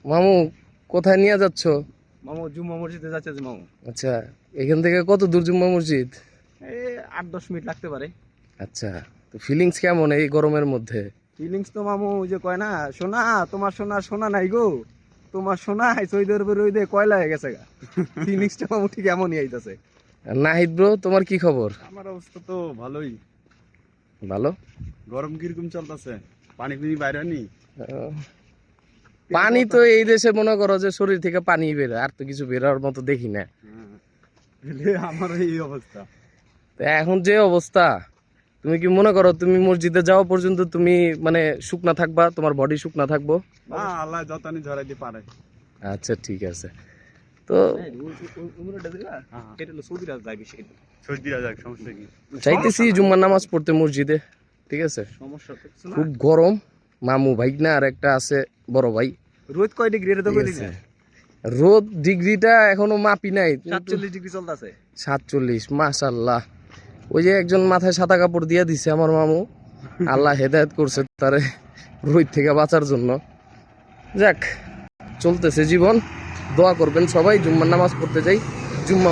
মামু কোথায় নিয়ে যাচ্ছ? মামু জুম্মা মসজিদে যাচ্ছে যে মামু। আচ্ছা, এখান থেকে কত দূর জুম্মা মসজিদ? এই 8-10 মিনিট লাগতে পারে। আচ্ছা, তো ফিলিংস কেমন এই গরমের মধ্যে? ফিলিংস তো মামু ওই যে কয় না, সোনা তোমার সোনা সোনা নাই গো, তোমার সোনা সৌদি আরবের ওই যে কয়লা হয়ে গেছে গা। ফিলিংসটা মামু ঠিক এমনই আইতাছে। নাহিদ ব্রো, তোমার কি খবর? আমার অবস্থা তো ভালোই। ভালো। গরম কিরকম চলতেছে? পানি পিনি বাইরে নি? আহ, পানি তো এই দেশে মনে করো যে শরীর থেকে পানি বেরোয়, আর তো কিছু বেরোর মতো দেখি না। আমার এই অবস্থা। তো এখন যে অবস্থা, তুমি কি মনে করো তুমি মসজিদে যাওয়া পর্যন্ত তুমি মানে শুকনা থাকবা, তোমার বডি শুকনা থাকবো? না, আল্লাহ যতনি ঝরাই দিয়ে পারে। আচ্ছা ঠিক আছে। তো এটা হলো সৌদি আরব যায় বেশি। সর্দি যাক, সমস্যা কি? চাইতেছি জুম্মার নামাজ পড়তে মসজিদে, ঠিক আছে? সমস্যা তো কিছু না। খুব গরম। মামু ভাইগনা আর একটা আছে বড় ভাই। রোদ কয় ডিগ্রি এটা তো ঠিক কই আছে। দিছে? রোদ ডিগ্রিটা এখনো মাপি নাই। 47 ডিগ্রি চলতেছে। 47, মাশাআল্লাহ। ওই যে একজন মাথায় সাদা কাপড় দিয়ে দিছে আমার মামু, আল্লাহ হেদায়েত করছে তারে রোদ থেকে বাঁচার জন্য। যাক, চলতেছে জীবন। দোয়া করবেন সবাই, জুম্মার নামাজ পড়তে যাই। জুম্মা